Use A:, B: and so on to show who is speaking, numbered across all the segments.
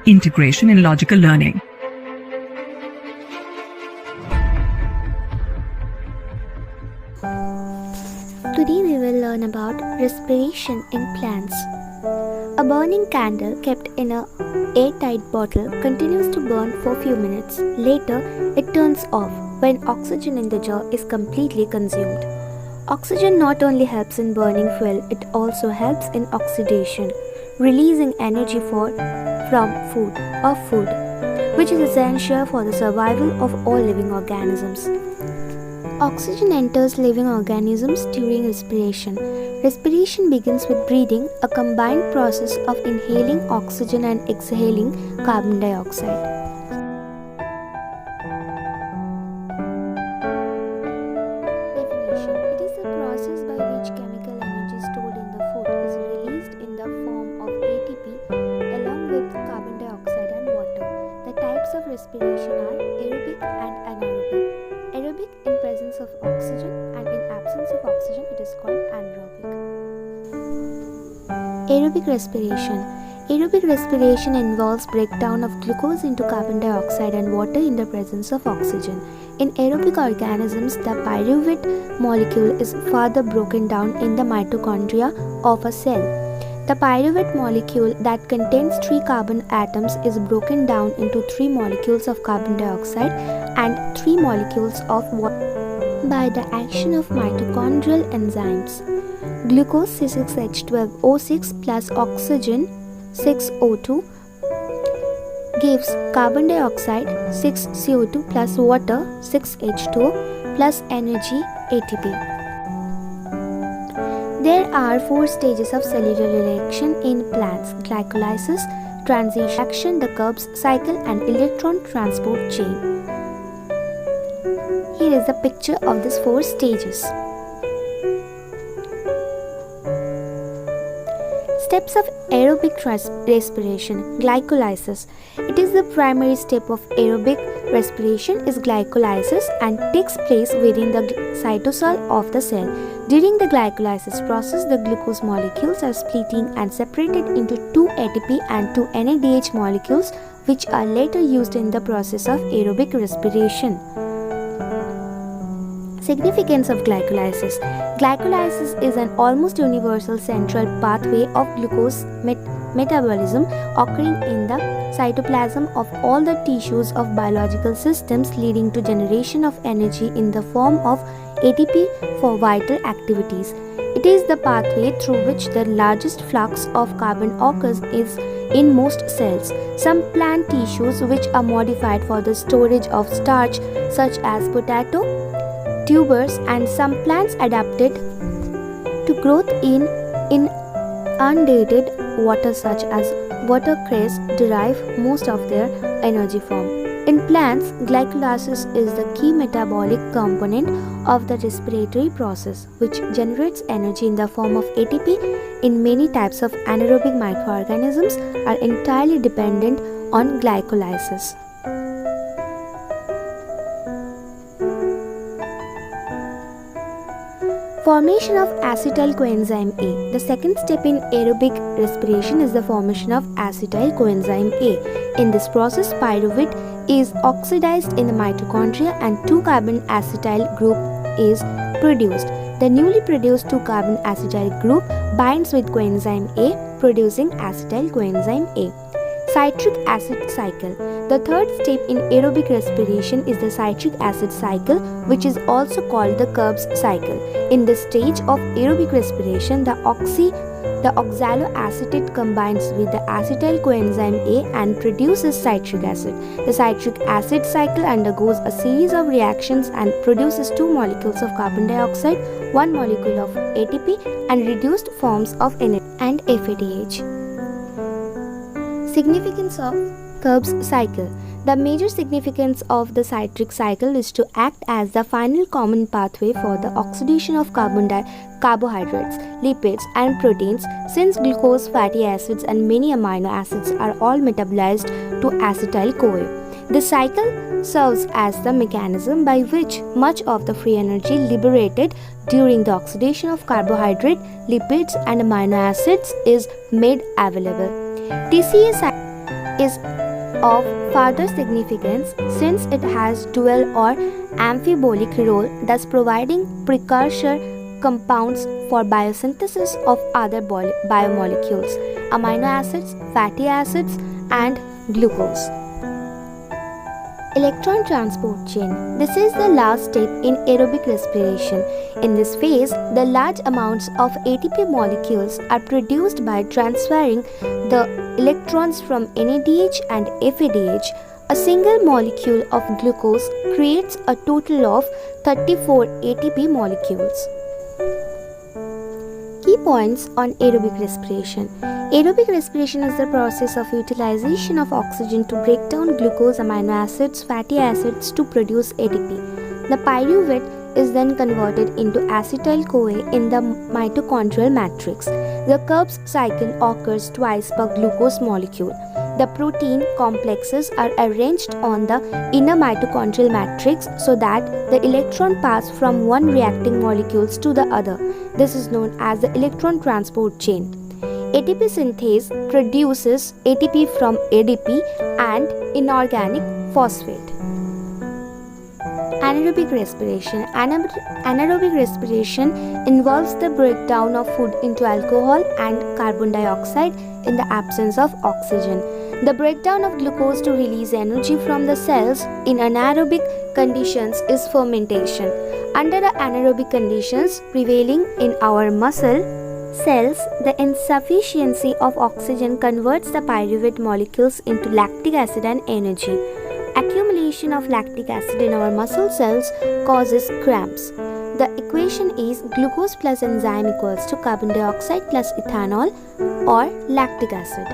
A: integration in logical learning.
B: Today we will learn about respiration in plants. A burning candle kept in an airtight bottle continues to burn for a few minutes. Later, it turns off when oxygen in the jar is completely consumed. Oxygen not only helps in burning fuel, it also helps in oxidation, releasing energy from food, which is essential for the survival of all living organisms. Oxygen enters living organisms during respiration. Respiration begins with breathing, a combined process of inhaling oxygen and exhaling carbon dioxide. Definition: it is the process by which chemical energy stored in the food is released in the form of ATP along with carbon dioxide and water. The types of respiration are aerobic and anaerobic. Aerobic in presence of oxygen, and in absence of oxygen it is called anaerobic. Aerobic respiration. Aerobic respiration involves breakdown of glucose into carbon dioxide and water in the presence of oxygen. In aerobic organisms, the pyruvate molecule is further broken down in the mitochondria of a cell. The pyruvate molecule that contains 3 carbon atoms is broken down into 3 molecules of carbon dioxide and 3 molecules of water by the action of mitochondrial enzymes. Glucose C6H12O6 plus oxygen 6O2 gives carbon dioxide 6CO2 plus water 6H2O plus energy ATP. There are 4 stages of cellular reaction in plants: glycolysis, transition reaction, the Krebs cycle, and electron transport chain. Here is a picture of these 4 stages. Steps of aerobic respiration. Glycolysis. It is the primary step of aerobic respiration is glycolysis and takes place within the cytosol of the cell. During the glycolysis process, the glucose molecules are splitting and separated into 2 ATP and 2 NADH molecules, which are later used in the process of aerobic respiration. Significance of glycolysis. Glycolysis is an almost universal central pathway of glucose metabolism occurring in the cytoplasm of all the tissues of biological systems, leading to generation of energy in the form of ATP for vital activities. It is the pathway through which the largest flux of carbon occurs in most cells. Some plant tissues which are modified for the storage of starch, such as potato tubers, and some plants adapted to growth in inundated water, such as watercress, derive most of their energy from. In plants, glycolysis is the key metabolic component of the respiratory process, which generates energy in the form of ATP. In many types of anaerobic microorganisms are entirely dependent on glycolysis. Formation of acetyl coenzyme A. The second step in aerobic respiration is the formation of acetyl coenzyme A. In this process, pyruvate is oxidized in the mitochondria and 2-carbon acetyl group is produced. The newly produced 2-carbon acetyl group binds with coenzyme A, producing acetyl coenzyme A. Citric acid cycle. The third step in aerobic respiration is the citric acid cycle, which is also called the Krebs cycle. In this stage of aerobic respiration, the oxaloacetate combines with the acetyl coenzyme A and produces citric acid. The citric acid cycle undergoes a series of reactions and produces 2 molecules of carbon dioxide, 1 molecule of ATP, and reduced forms of energy and FADH. Significance of Krebs cycle. The major significance of the citric cycle is to act as the final common pathway for the oxidation of carbohydrates, lipids, and proteins, since glucose, fatty acids, and many amino acids are all metabolized to acetyl-CoA. This cycle serves as the mechanism by which much of the free energy liberated during the oxidation of carbohydrate, lipids, and amino acids is made available. TCA cycle. is of further significance since it has dual or amphibolic role, thus providing precursor compounds for biosynthesis of other biomolecules, amino acids, fatty acids, and glucose. Electron transport chain. This is the last step in aerobic respiration. In this phase, the large amounts of ATP molecules are produced by transferring the electrons from NADH and FADH. A single molecule of glucose creates a total of 34 ATP molecules. Key points on aerobic respiration. Aerobic respiration is the process of utilization of oxygen to break down glucose, amino acids, fatty acids to produce ATP. The pyruvate is then converted into acetyl-CoA in the mitochondrial matrix. The Krebs cycle occurs twice per glucose molecule. The protein complexes are arranged on the inner mitochondrial matrix so that the electron pass from one reacting molecules to the other. This is known as the electron transport chain. ATP synthase produces ATP from ADP and inorganic phosphate. Anaerobic respiration. Anaerobic respiration involves the breakdown of food into alcohol and carbon dioxide in the absence of oxygen. The breakdown of glucose to release energy from the cells in anaerobic conditions is fermentation. Under the anaerobic conditions prevailing in our muscle cells, the insufficiency of oxygen converts the pyruvate molecules into lactic acid and energy. Accumulation of lactic acid in our muscle cells causes cramps. The equation is glucose plus enzyme equals to carbon dioxide plus ethanol or lactic acid.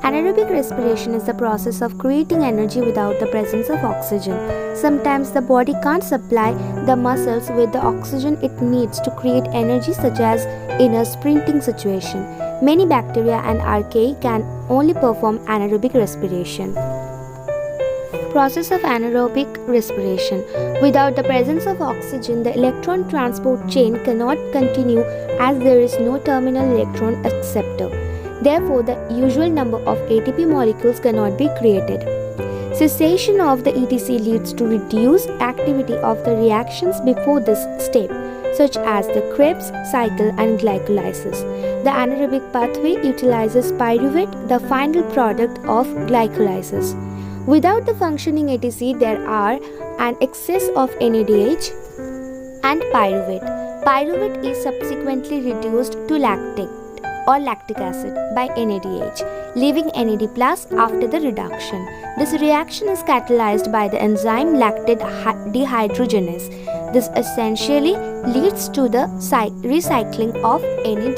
B: Anaerobic respiration is the process of creating energy without the presence of oxygen. Sometimes the body can't supply the muscles with the oxygen it needs to create energy, such as in a sprinting situation. Many bacteria and archaea can only perform anaerobic respiration. Process of anaerobic respiration. Without the presence of oxygen, the electron transport chain cannot continue as there is no terminal electron acceptor. Therefore, the usual number of ATP molecules cannot be created. Cessation of the ETC leads to reduced activity of the reactions before this step, such as the Krebs cycle and glycolysis. The anaerobic pathway utilizes pyruvate, the final product of glycolysis. Without the functioning ATC, there are an excess of NADH and pyruvate. Pyruvate is subsequently reduced to lactate or lactic acid by NADH, leaving NAD+ after the reduction. This reaction is catalyzed by the enzyme lactate dehydrogenase. This essentially leads to the recycling of NAD+.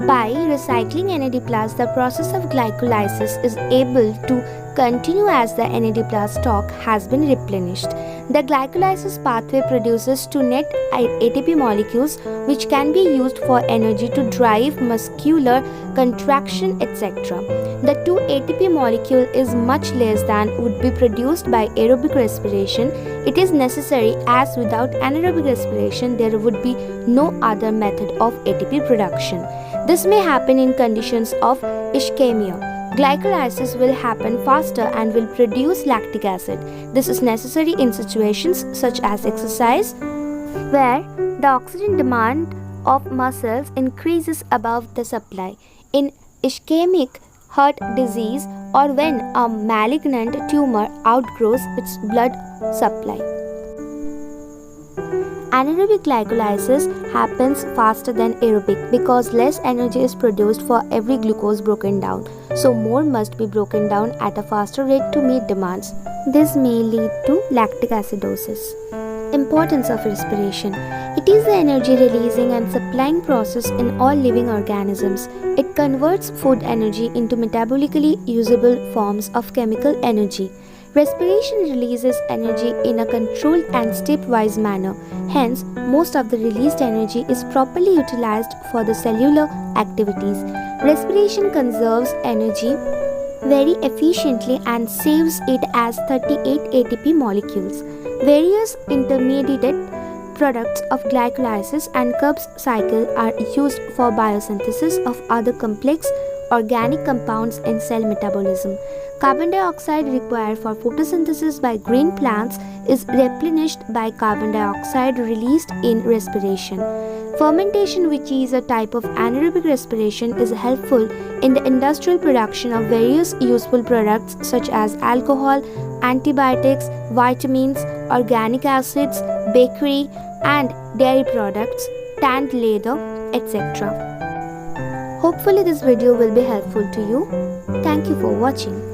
B: By recycling NAD+, the process of glycolysis is able to continue as the NAD+ stock has been replenished. The glycolysis pathway produces two net ATP molecules which can be used for energy to drive muscular contraction, etc. The 2 ATP molecule is much less than would be produced by aerobic respiration. It is necessary as without anaerobic respiration there would be no other method of ATP production. This may happen in conditions of ischemia. Glycolysis will happen faster and will produce lactic acid. This is necessary in situations such as exercise, where the oxygen demand of muscles increases above the supply. In ischemic heart disease or when a malignant tumor outgrows its blood supply. Anaerobic glycolysis happens faster than aerobic because less energy is produced for every glucose broken down, so more must be broken down at a faster rate to meet demands. This may lead to lactic acidosis. Importance of respiration. It is the energy releasing and supplying process in all living organisms. It converts food energy into metabolically usable forms of chemical energy. Respiration releases energy in a controlled and stepwise manner. Hence, most of the released energy is properly utilized for the cellular activities. Respiration conserves energy very efficiently and saves it as 38 ATP molecules. Various intermediate products of glycolysis and Krebs cycle are used for biosynthesis of other complex organic compounds in cell metabolism. Carbon dioxide required for photosynthesis by green plants is replenished by carbon dioxide released in respiration. Fermentation, which is a type of anaerobic respiration, is helpful in the industrial production of various useful products such as alcohol, antibiotics, vitamins, organic acids, bakery and dairy products, tanned leather, etc. Hopefully this video will be helpful to you. Thank you for watching.